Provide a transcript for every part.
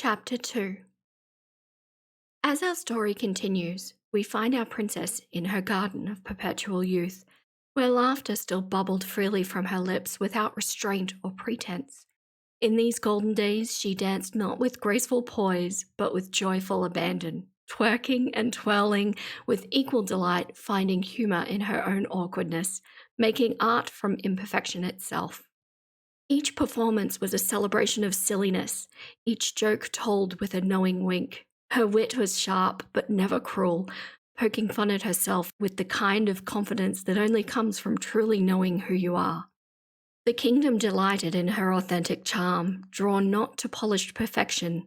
Chapter 2. As our story continues, we find our princess in her garden of perpetual youth, where laughter still bubbled freely from her lips without restraint or pretense. In these golden days, she danced not with graceful poise, but with joyful abandon, twerking and twirling with equal delight, finding humor in her own awkwardness, making art from imperfection itself. Each performance was a celebration of silliness, each joke told with a knowing wink. Her wit was sharp, but never cruel, poking fun at herself with the kind of confidence that only comes from truly knowing who you are. The kingdom delighted in her authentic charm, drawn not to polished perfection,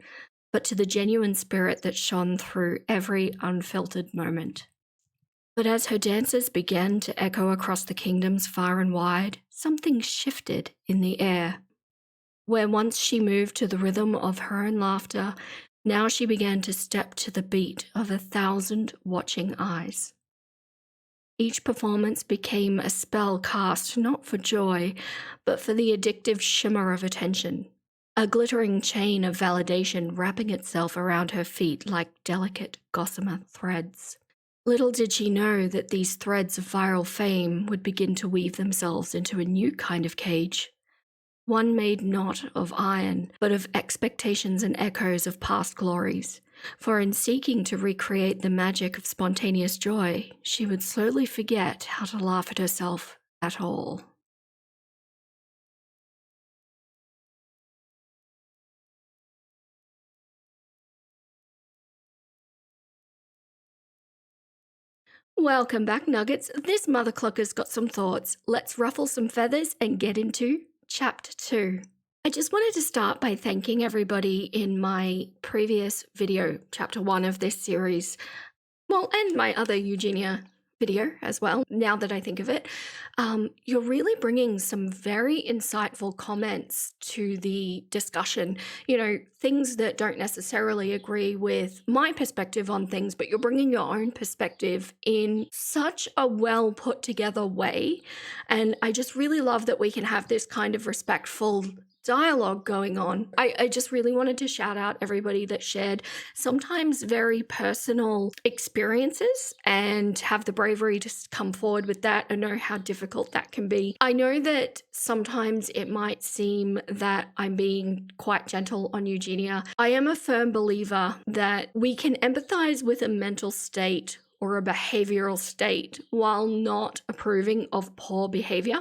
but to the genuine spirit that shone through every unfiltered moment. But as her dances began to echo across the kingdoms far and wide, something shifted in the air. Where once she moved to the rhythm of her own laughter, now she began to step to the beat of 1,000 watching eyes. Each performance became a spell cast not for joy, but for the addictive shimmer of attention, a glittering chain of validation wrapping itself around her feet like delicate gossamer threads. Little did she know that these threads of viral fame would begin to weave themselves into a new kind of cage, one made not of iron, but of expectations and echoes of past glories. For in seeking to recreate the magic of spontaneous joy, she would slowly forget how to laugh at herself at all. Welcome back, Nuggets. This mother clucker's got some thoughts. Let's ruffle some feathers and get into Chapter 2. I just wanted to start by thanking everybody in my previous video, Chapter 1 of this series, and my other Eugenia video as well, now that I think of it. You're really bringing some very insightful comments to the discussion, things that don't necessarily agree with my perspective on things, but you're bringing your own perspective in such a well put together way. And I just really love that we can have this kind of respectful dialogue going on. I just really wanted to shout out everybody that shared sometimes very personal experiences and have the bravery to come forward with that. I know how difficult that can be. I know that sometimes it might seem that I'm being quite gentle on Eugenia. I am a firm believer that we can empathize with a mental state or a behavioral state while not approving of poor behavior.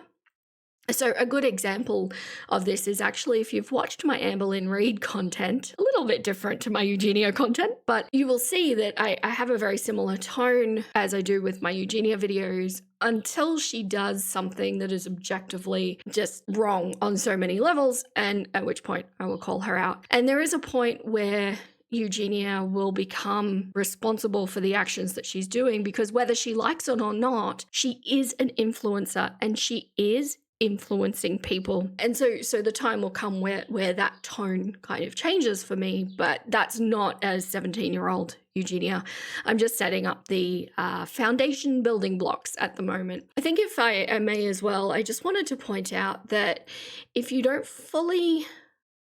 So a good example of this is actually if you've watched my Amberlynn Reid content, a little bit different to my Eugenia content, but you will see that I have a very similar tone as I do with my Eugenia videos until she does something that is objectively just wrong on so many levels, and at which point I will call her out. And there is a point where Eugenia will become responsible for the actions that she's doing because whether she likes it or not, she is an influencer and she is influencing people. And so the time will come where that tone kind of changes for me, but that's not as 17-year-old Eugenia. I'm just setting up the foundation building blocks at the moment. I think if I may as well, I just wanted to point out that if you don't fully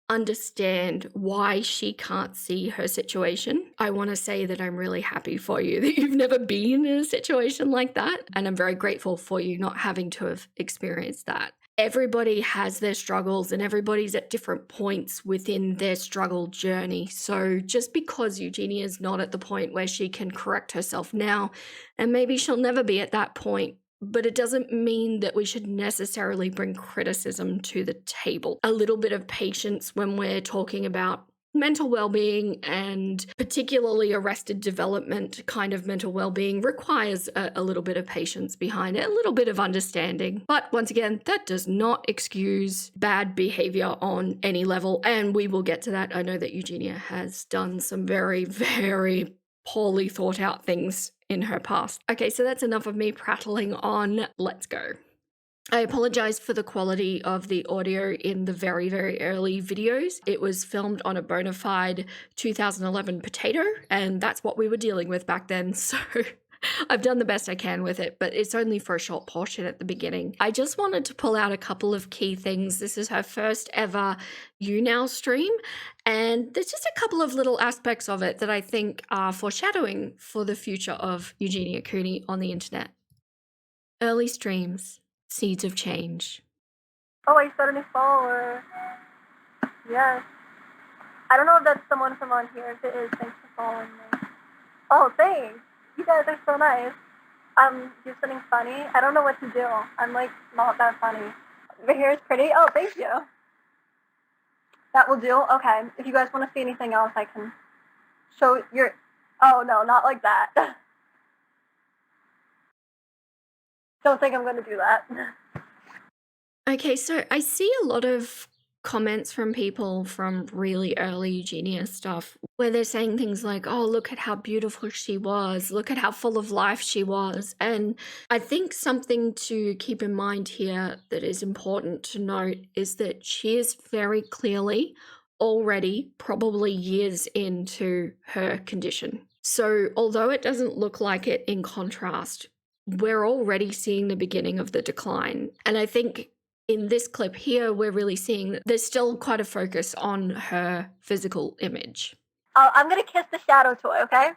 understand why she can't see her situation, I want to say that I'm really happy for you that you've never been in a situation like that, and I'm very grateful for you not having to have experienced that. Everybody has their struggles and everybody's at different points within their struggle journey. So just because Eugenia is not at the point where she can correct herself now, and maybe she'll never be at that point, but it doesn't mean that we should necessarily bring criticism to the table. A little bit of patience when we're talking about mental well-being, and particularly arrested development kind of mental well-being, requires a little bit of patience behind it, a little bit of understanding. But once again, that does not excuse bad behavior on any level, and we will get to that. I know that Eugenia has done some very, very poorly thought out things in her past. Okay, so that's enough of me prattling on. Let's go. I apologize for the quality of the audio in the very, very early videos. It was filmed on a bona fide 2011 potato, and that's what we were dealing with back then. So I've done the best I can with it, but it's only for a short portion at the beginning. I just wanted to pull out a couple of key things. This is her first ever YouNow stream, and there's just a couple of little aspects of it that I think are foreshadowing for the future of Eugenia Cooney on the internet. Early streams, seeds of change. Oh, I started a new follower. Yes. I don't know if that's someone from on here. If it is, thanks for following me. Oh, thanks. You guys are so nice. Do something funny. I don't know what to do. I'm like not that funny. Your hair is pretty. Oh, thank you. That will do. Okay. If you guys want to see anything else, I can show your. Oh no, not like that. Don't think I'm gonna do that. Okay, so I see a lot of comments from people from really early Eugenia stuff where they're saying things like, oh, look at how beautiful she was, look at how full of life she was. And I think something to keep in mind here that is important to note is that she is very clearly already probably years into her condition. So although it doesn't look like it in contrast, we're already seeing the beginning of the decline. And I think in this clip here, we're really seeing that there's still quite a focus on her physical image. I'm gonna kiss the shadow toy, okay?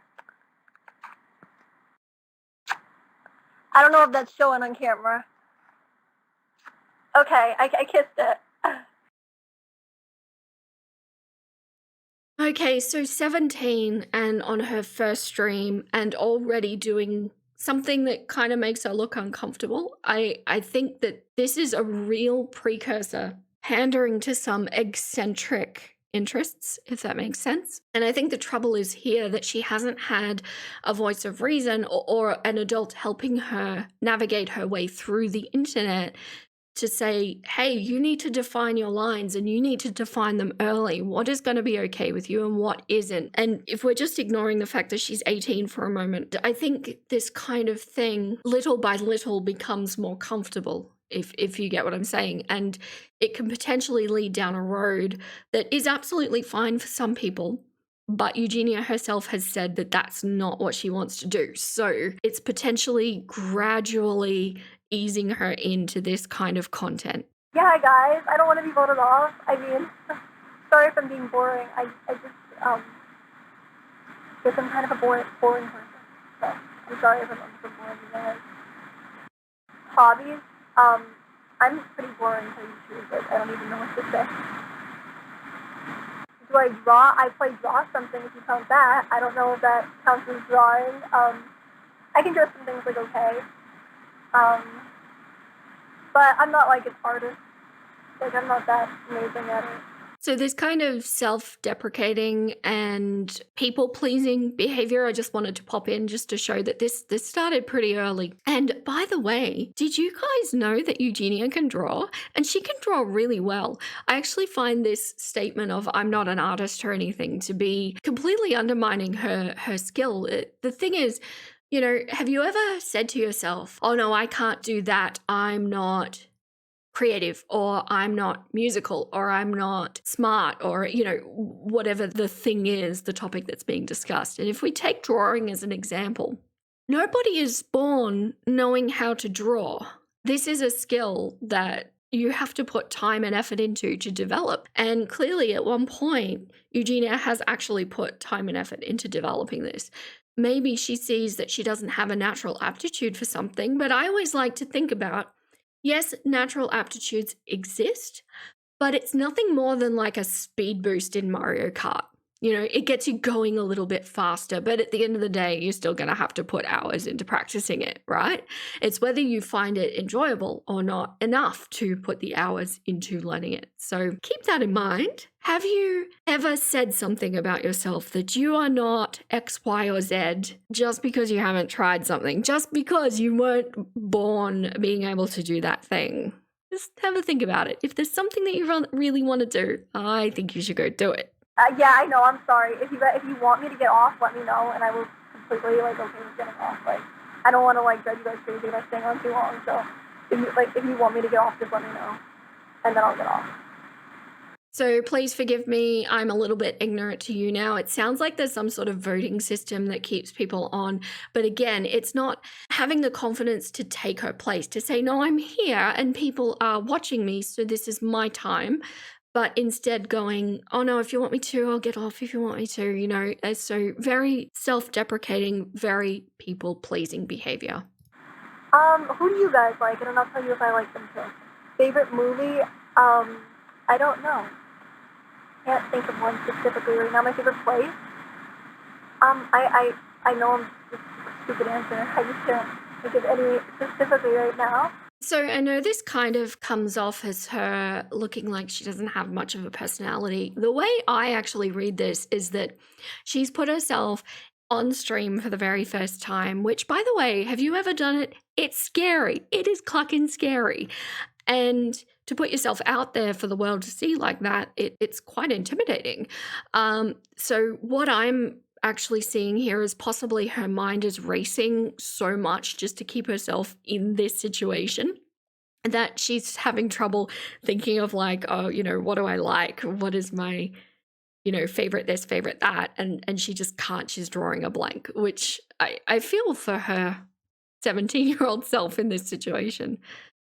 I don't know if that's showing on camera. Okay, I kissed it. Okay, so 17 and on her first stream and already doing something that kind of makes her look uncomfortable. I think that this is a real precursor pandering to some eccentric interests, if that makes sense. And I think the trouble is here that she hasn't had a voice of reason or an adult helping her navigate her way through the internet to say, hey, you need to define your lines and you need to define them early. What is going to be okay with you and what isn't? And if we're just ignoring the fact that she's 18 for a moment, I think this kind of thing, little by little, becomes more comfortable, if you get what I'm saying. And it can potentially lead down a road that is absolutely fine for some people. But Eugenia herself has said that that's not what she wants to do. So it's potentially gradually easing her into this kind of content. Yeah, hi guys. I don't want to be voted off. I mean, sorry if I'm being boring. I just guess I'm kind of a boring person. So I'm sorry if I'm boring you guys. Hobbies. I'm pretty boring to YouTube. Like I don't even know what to say. Do I draw? I play draw something if you count that. I don't know if that counts as drawing. I can draw some things like okay. But I'm not like an artist. Like I'm not that amazing at it. So this kind of self-deprecating and people-pleasing behavior, I just wanted to pop in just to show that this started pretty early. And by the way, did you guys know that Eugenia can draw? And she can draw really well. I actually find this statement of I'm not an artist or anything to be completely undermining her skill. The thing is, you know, have you ever said to yourself, oh no, I can't do that, I'm not creative, or I'm not musical, or I'm not smart, or, you know, whatever the thing is, the topic that's being discussed. And if we take drawing as an example, nobody is born knowing how to draw. This is a skill that you have to put time and effort into to develop. And clearly at one point, Eugenia has actually put time and effort into developing this. Maybe she sees that she doesn't have a natural aptitude for something, but I always like to think about, yes, natural aptitudes exist, but it's nothing more than like a speed boost in Mario Kart. You know, it gets you going a little bit faster, but at the end of the day, you're still going to have to put hours into practicing it, right? It's whether you find it enjoyable or not enough to put the hours into learning it. So keep that in mind. Have you ever said something about yourself that you are not X, Y, or Z just because you haven't tried something, just because you weren't born being able to do that thing? Just have a think about it. If there's something that you really want to do, I think you should go do it. Yeah, I know. I'm sorry. If you want me to get off, let me know, and I will completely okay with getting off. Like, I don't want to drive you guys crazy by staying on too long. So, if you want me to get off, just let me know, and then I'll get off. So please forgive me. I'm a little bit ignorant to you now. It sounds like there's some sort of voting system that keeps people on. But again, it's not having the confidence to take her place, to say, no, I'm here and people are watching me. So this is my time. But instead going, oh no, if you want me to, I'll get off if you want me to, so very self-deprecating, very people-pleasing behavior. Who do you guys like? And then I'll tell you if I like them too. Favorite movie? I don't know. Can't think of one specifically right now. My favorite place? I know I'm just a stupid answer. I just can't think of any specifically right now. So I know this kind of comes off as her looking like she doesn't have much of a personality. The way I actually read this is that she's put herself on stream for the very first time, which, by the way, have you ever done it? It's scary. It is clucking scary. And to put yourself out there for the world to see like that, it's quite intimidating. So what I'm actually seeing here is possibly her mind is racing so much just to keep herself in this situation that she's having trouble thinking of like, oh, what do I like? What is my, favorite this, favorite that? And she just can't. She's drawing a blank, which I feel for her 17-year-old self in this situation.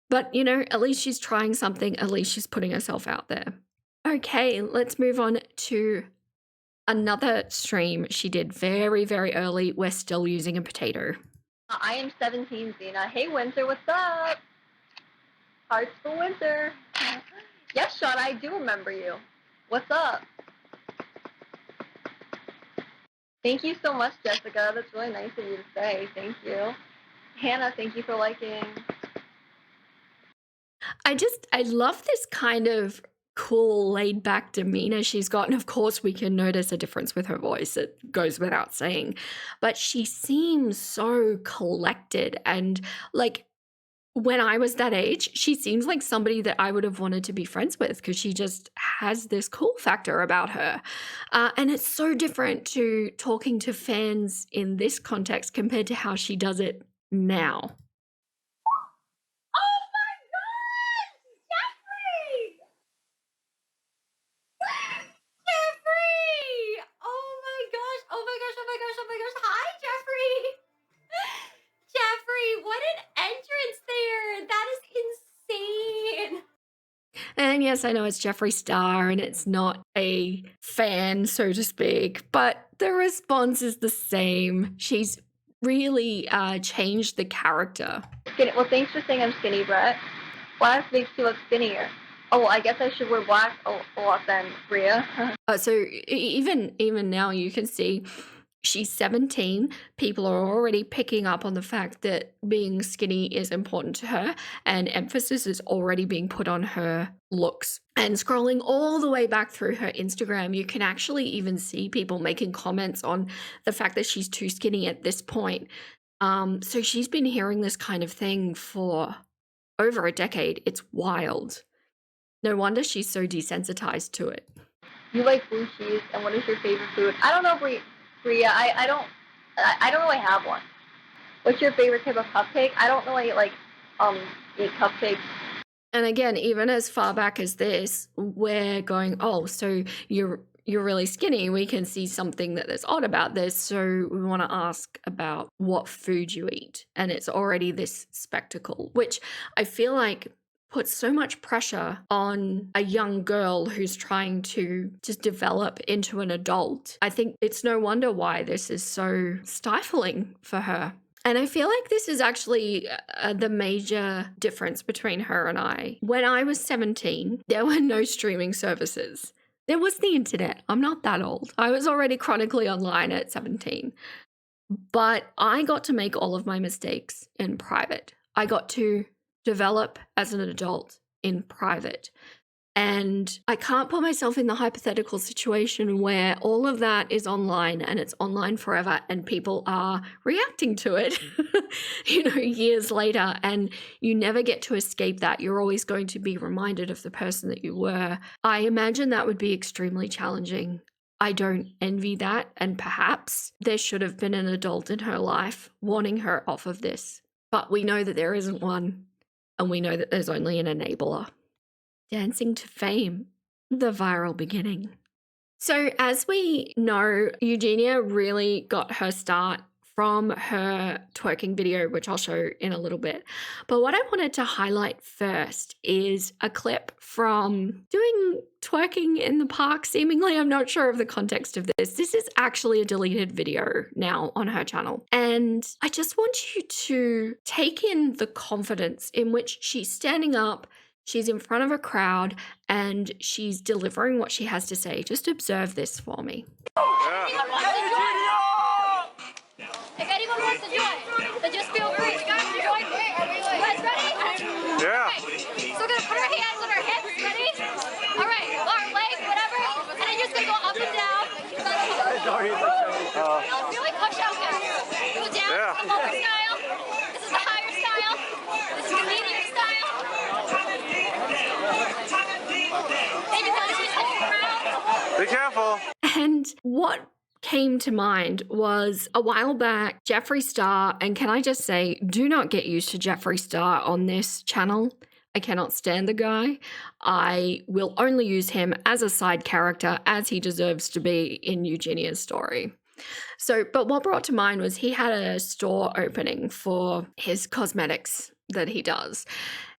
But, at least she's trying something. At least she's putting herself out there. Okay, let's move on to another stream she did very, very early. We're still using a potato. I am 17, Zena. Hey, Winter, what's up? Hearts for Winter. Yes, Sean, I do remember you. What's up? Thank you so much, Jessica. That's really nice of you to say. Thank you. Hannah, thank you for liking. I love this kind of cool, laid back demeanor she's got. And of course, we can notice a difference with her voice. It goes without saying. But she seems so collected. And like when I was that age, she seems like somebody that I would have wanted to be friends with because she just has this cool factor about her. And it's so different to talking to fans in this context compared to how she does it now. And yes, I know it's Jeffree Star and it's not a fan, so to speak, but the response is the same. She's really changed the character. Skinny. Well, thanks for saying I'm skinny, Brett. Black makes you look skinnier. Oh, well, I guess I should wear black a lot then, Bria. So even now you can see she's 17. People are already picking up on the fact that being skinny is important to her, and emphasis is already being put on her looks. And scrolling all the way back through her Instagram, you can actually even see people making comments on the fact that she's too skinny at this point. So she's been hearing this kind of thing for over a decade. It's wild. No wonder she's so desensitized to it. You like blue cheese, and what is your favorite food? I don't know, Bria. I don't really have one. What's your favorite type of cupcake? I don't really eat cupcakes. And again, even as far back as this, we're going, oh, so you're really skinny. We can see something that is odd about this. So we want to ask about what food you eat. And it's already this spectacle, which I feel like puts so much pressure on a young girl who's trying to just develop into an adult. I think it's no wonder why this is so stifling for her. And I feel like this is actually the major difference between her and I. When I was 17, there were no streaming services. There was the internet. I'm not that old. I was already chronically online at 17. But I got to make all of my mistakes in private. I got to develop as an adult in private. And I can't put myself in the hypothetical situation where all of that is online and it's online forever and people are reacting to it, years later, and you never get to escape that. You're always going to be reminded of the person that you were. I imagine that would be extremely challenging. I don't envy that. And perhaps there should have been an adult in her life warning her off of this. But we know that there isn't one. And we know that there's only an enabler. Dancing to fame. The viral beginning. So, as we know, Eugenia really got her start from her twerking video, which I'll show in a little bit. But what I wanted to highlight first is a clip from doing twerking in the park, seemingly. I'm not sure of the context of this. This is actually a deleted video now on her channel. And I just want you to take in the confidence in which she's standing up. She's in front of a crowd and she's delivering what she has to say. Just observe this for me. If anyone wants to do it, then just feel free. You guys join me. You guys ready? Yeah. Okay. So we're gonna put our hands on our hips. Ready? All right. Our legs, whatever. And then you're just gonna go up and down. Really push out here. Go down. Yeah. This is the lower style. This is the higher style. This is the medium style. Maybe not just touch the ground. Be careful. And what came to mind was a while back, Jeffree Star, and can I just say, do not get used to Jeffree Star on this channel. I cannot stand the guy. I will only use him as a side character as he deserves to be in Eugenia's story. So, but what brought to mind was he had a store opening for his cosmetics that he does.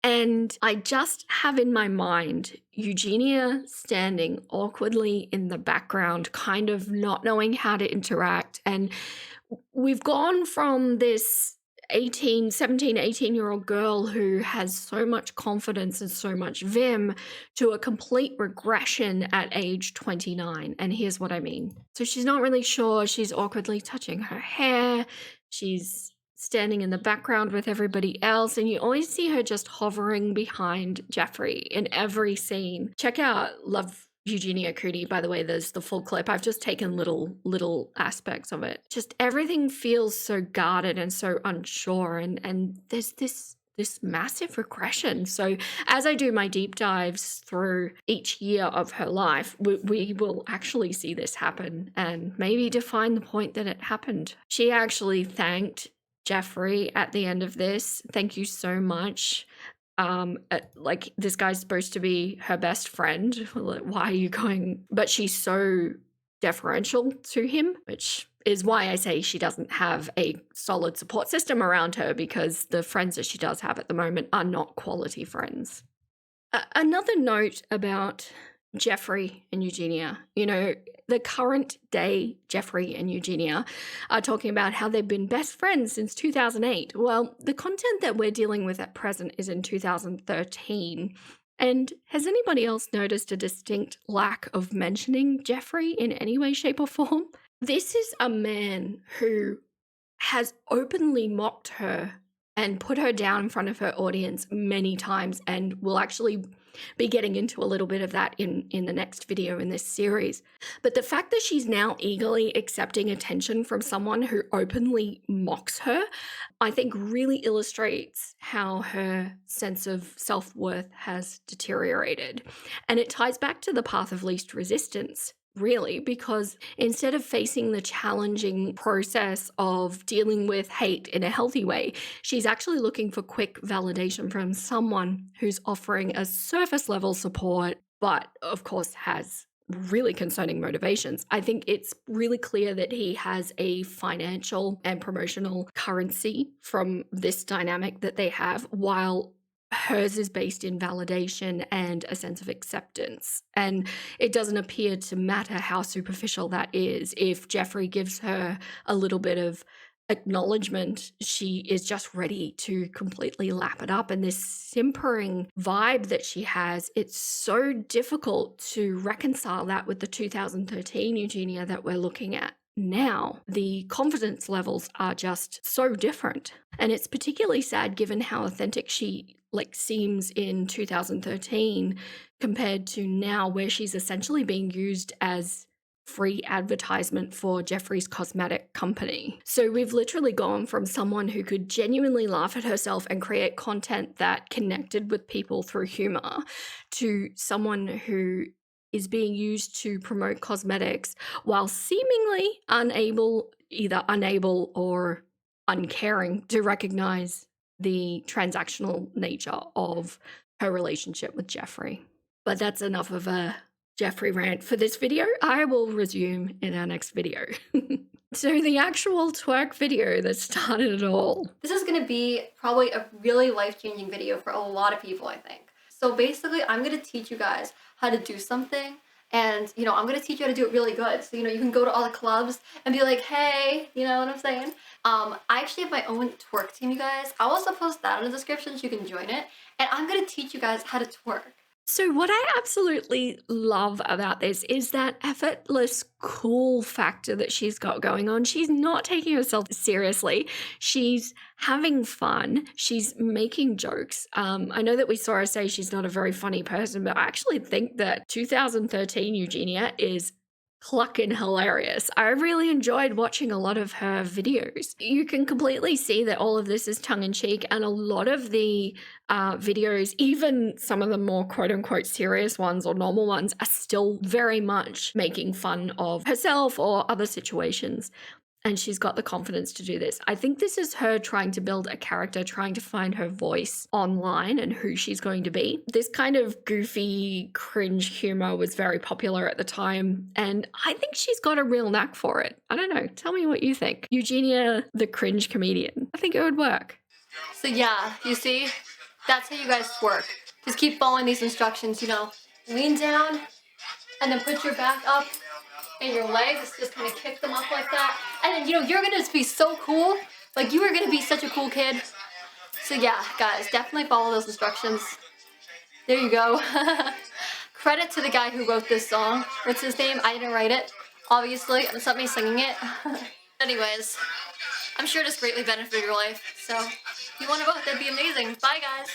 And I just have in my mind Eugenia standing awkwardly in the background, kind of not knowing how to interact. And we've gone from this 17, 18-year-old girl who has so much confidence and so much vim to a complete regression at age 29. And here's what I mean. So she's not really sure. She's awkwardly touching her hair. She's standing in the background with everybody else, and you always see her just hovering behind Jeffree in every scene. Check out Love Eugenia Cooney, by the way. There's the full clip. I've just taken little aspects of it. Just everything feels so guarded and so unsure, and there's this massive regression. So as I do my deep dives through each year of her life, we will actually see this happen and maybe define the point that it happened. She actually thanked Jeffree at the end of this. Thank you so much. Like, this guy's supposed to be her best friend. Why are you going? But she's so deferential to him, which is why I say she doesn't have a solid support system around her, because the friends that she does have at the moment are not quality friends. Another note about Jeffree and Eugenia, the current day Jeffree and Eugenia are talking about how they've been best friends since 2008. Well, the content that we're dealing with at present is in 2013. And has anybody else noticed a distinct lack of mentioning Jeffree in any way, shape, or form? This is a man who has openly mocked her and put her down in front of her audience many times, and we'll actually be getting into a little bit of that in the next video in this series. But the fact that she's now eagerly accepting attention from someone who openly mocks her, I think really illustrates how her sense of self-worth has deteriorated. And it ties back to the path of least resistance, really, because instead of facing the challenging process of dealing with hate in a healthy way, she's actually looking for quick validation from someone who's offering a surface level support, but of course has really concerning motivations. I think it's really clear that he has a financial and promotional currency from this dynamic that they have, while hers is based in validation and a sense of acceptance. And it doesn't appear to matter how superficial that is. If Jeffree gives her a little bit of acknowledgement, she is just ready to completely lap it up. And this simpering vibe that she has, it's so difficult to reconcile that with the 2013 Eugenia that we're looking at now. The confidence levels are just so different. And it's particularly sad given how authentic she seems in 2013 compared to now, where she's essentially being used as free advertisement for Jeffree's cosmetic company. So we've literally gone from someone who could genuinely laugh at herself and create content that connected with people through humor to someone who is being used to promote cosmetics while seemingly either unable or uncaring to recognize the transactional nature of her relationship with Jeffree. But that's enough of a Jeffrey rant for this video. I will resume in our next video. So the actual twerk video that started it all. This is gonna be probably a really life-changing video for a lot of people, I think. So basically, I'm gonna teach you guys how to do something, and I'm gonna teach you how to do it really good. So you can go to all the clubs and be like, hey, you know what I'm saying? I actually have my own twerk team, you guys. I'll also post that in the description so you can join it. And I'm gonna teach you guys how to twerk. So what I absolutely love about this is that effortless, cool factor that she's got going on. She's not taking herself seriously. She's having fun. She's making jokes. I know that we saw her say she's not a very funny person, but I actually think that 2013 Eugenia is clucking hilarious. I really enjoyed watching a lot of her videos. You can completely see that all of this is tongue-in-cheek, and a lot of the videos, even some of the more quote-unquote serious ones or normal ones, are still very much making fun of herself or other situations. And she's got the confidence to do this. I think this is her trying to build a character, trying to find her voice online and who she's going to be. This kind of goofy, cringe humor was very popular at the time, and I think she's got a real knack for it. I don't know. Tell me what you think. Eugenia, the cringe comedian. I think it would work. So yeah, you see? That's how you guys twerk. Just keep following these instructions, Lean down, and then put your back up, and your legs, just kind of kick them up like that. And then, you're gonna just be so cool. Like, you are gonna be such a cool kid. So yeah, guys, definitely follow those instructions. There you go. Credit to the guy who wrote this song. What's his name? I didn't write it, obviously. It's not me singing it. Anyways, I'm sure this greatly benefited your life. So, if you want to vote, that'd be amazing. Bye, guys.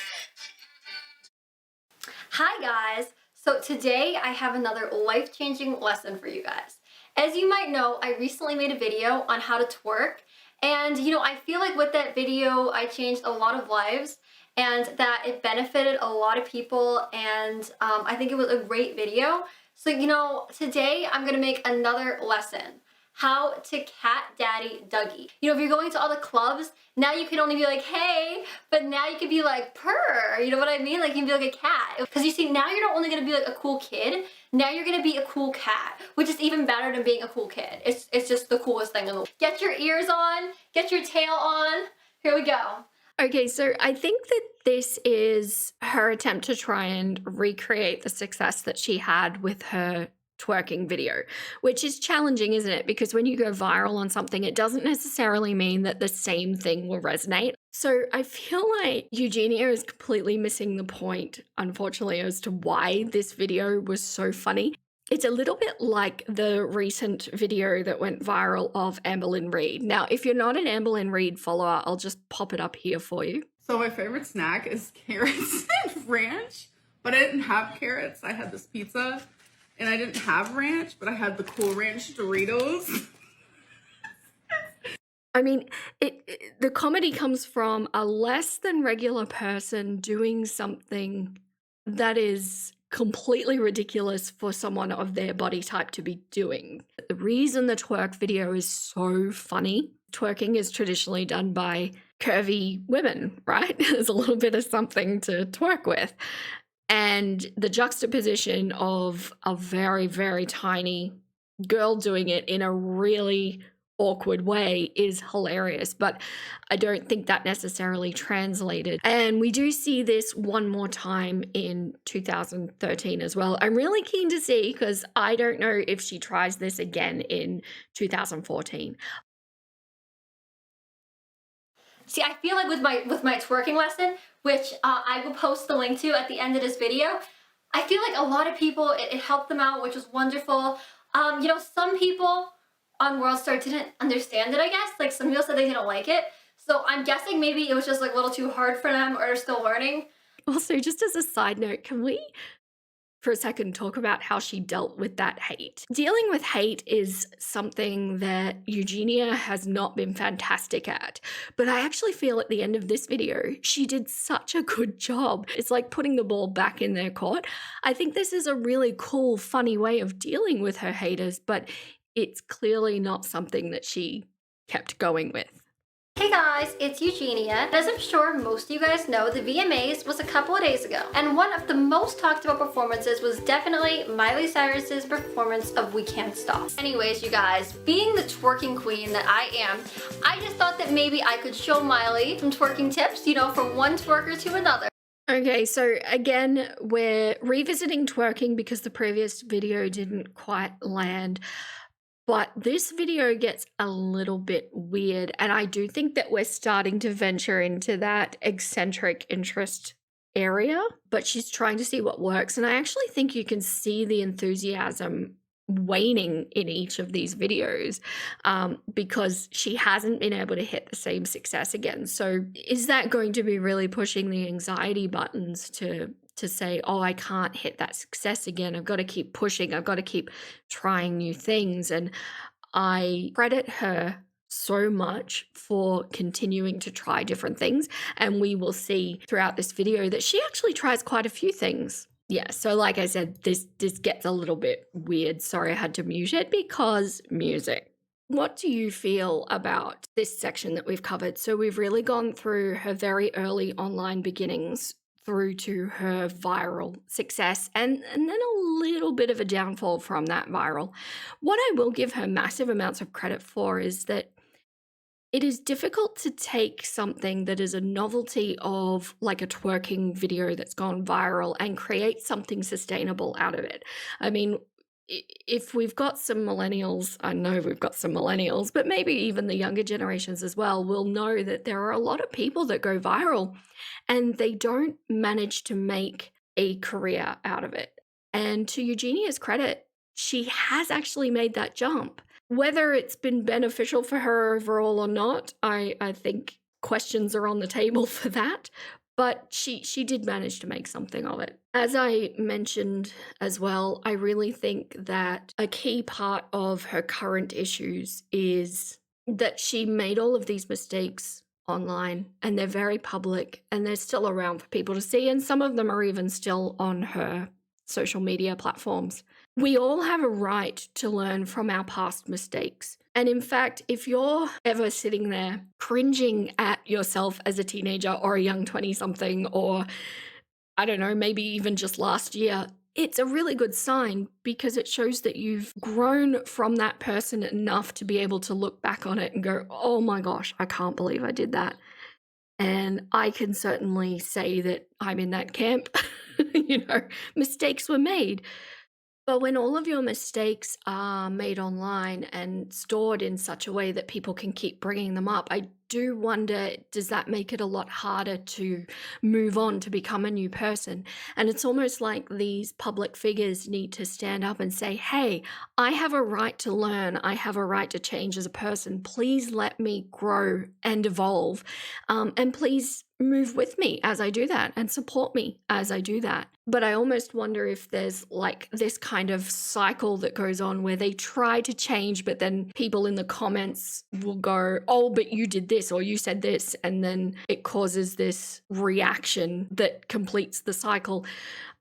Hi, guys. So today I have another life-changing lesson for you guys. As you might know, I recently made a video on how to twerk, and I feel like with that video I changed a lot of lives and that it benefited a lot of people, and I think it was a great video. So today I'm gonna make another lesson. How to cat daddy Dougie. If you're going to all the clubs, now you can only be like, hey, but now you can be like, purr, you know what I mean? Like, you can be like a cat. Because you see, now you're not only gonna be like a cool kid, now you're gonna be a cool cat, which is even better than being a cool kid. It's just the coolest thing in the world. Get your ears on, get your tail on, here we go. Okay, so I think that this is her attempt to try and recreate the success that she had with her twerking video, which is challenging, isn't it? Because when you go viral on something, it doesn't necessarily mean that the same thing will resonate. So I feel like Eugenia is completely missing the point, unfortunately, as to why this video was so funny. It's a little bit like the recent video that went viral of Amberlynn Reid. Now, if you're not an Amberlynn Reid follower, I'll just pop it up here for you. So my favorite snack is carrots and ranch, but I didn't have carrots. I had this pizza. And I didn't have ranch, but I had the Cool Ranch Doritos. I mean, the comedy comes from a less than regular person doing something that is completely ridiculous for someone of their body type to be doing. The reason the twerk video is so funny, twerking is traditionally done by curvy women, right? There's a little bit of something to twerk with. And the juxtaposition of a very, very tiny girl doing it in a really awkward way is hilarious, but I don't think that necessarily translated. And we do see this one more time in 2013 as well. I'm really keen to see, because I don't know if she tries this again in 2014. See, I feel like with my twerking lesson, which I will post the link to at the end of this video, I feel like a lot of people, it helped them out, which was wonderful. Some people on World Star didn't understand it, I guess. Like, some people said they didn't like it. So I'm guessing maybe it was just like a little too hard for them, or they're still learning. Also, just as a side note, can we for a second talk about how she dealt with that hate? Dealing with hate is something that Eugenia has not been fantastic at, but I actually feel at the end of this video, she did such a good job. It's like putting the ball back in their court. I think this is a really cool, funny way of dealing with her haters, but it's clearly not something that she kept going with. Hey guys, it's Eugenia. As I'm sure most of you guys know, the VMAs was a couple of days ago, and one of the most talked about performances was definitely Miley Cyrus's performance of We Can't Stop. Anyways, you guys, being the twerking queen that I am, I just thought that maybe I could show Miley some twerking tips, you know, from one twerker to another. Okay, so again, we're revisiting twerking because the previous video didn't quite land. But this video gets a little bit weird, and I do think that we're starting to venture into that eccentric interest area, but she's trying to see what works, and I actually think you can see the enthusiasm waning in each of these videos because she hasn't been able to hit the same success again. So is that going to be really pushing the anxiety buttons to say, oh, I can't hit that success again. I've got to keep pushing. I've got to keep trying new things. And I credit her so much for continuing to try different things. And we will see throughout this video that she actually tries quite a few things. Yeah, so like I said, this gets a little bit weird. Sorry, I had to mute it because music. What do you feel about this section that we've covered? So we've really gone through her very early online beginnings through to her viral success and then a little bit of a downfall from that viral. What I will give her massive amounts of credit for is that it is difficult to take something that is a novelty of like a twerking video that's gone viral and create something sustainable out of it. I mean, if we've got some millennials, I know we've got some millennials, but maybe even the younger generations as well, will know that there are a lot of people that go viral and they don't manage to make a career out of it. And to Eugenia's credit, she has actually made that jump. Whether it's been beneficial for her overall or not, I think questions are on the table for that. But she did manage to make something of it. As I mentioned as well, I really think that a key part of her current issues is that she made all of these mistakes online and they're very public and they're still around for people to see, and some of them are even still on her social media platforms. We all have a right to learn from our past mistakes. And in fact, if you're ever sitting there cringing at yourself as a teenager or a young 20-something, or I don't know, maybe even just last year, it's a really good sign because it shows that you've grown from that person enough to be able to look back on it and go, oh my gosh, I can't believe I did that. And I can certainly say that I'm in that camp. Mistakes were made. But when all of your mistakes are made online and stored in such a way that people can keep bringing them up, I do wonder, does that make it a lot harder to move on to become a new person? And it's almost like these public figures need to stand up and say, hey, I have a right to learn. I have a right to change as a person. Please let me grow and evolve. And please move with me as I do that and support me as I do that. But I almost wonder if there's like this kind of cycle that goes on where they try to change, but then people in the comments will go, oh, but you did this or you said this. And then it causes this reaction that completes the cycle.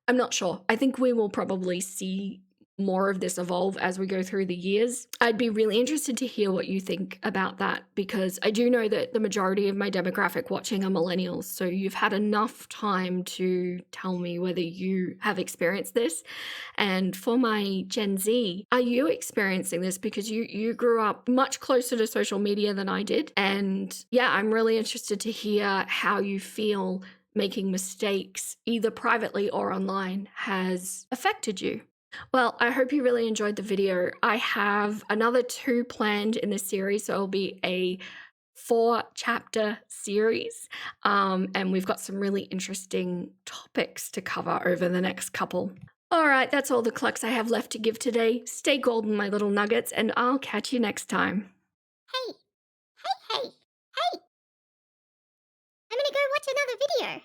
I'm not sure. I think we will probably see more of this evolve as we go through the years. I'd be really interested to hear what you think about that, because I do know that the majority of my demographic watching are millennials. So you've had enough time to tell me whether you have experienced this. And for my Gen Z, are you experiencing this? Because you grew up much closer to social media than I did. And yeah, I'm really interested to hear how you feel making mistakes, either privately or online, has affected you. Well, I hope you really enjoyed the video. I have another 2 planned in this series, so it'll be a 4-chapter series. And we've got some really interesting topics to cover over the next couple. All right, that's all the clucks I have left to give today. Stay golden, my little nuggets, and I'll catch you next time. Hey, I'm gonna go watch another video.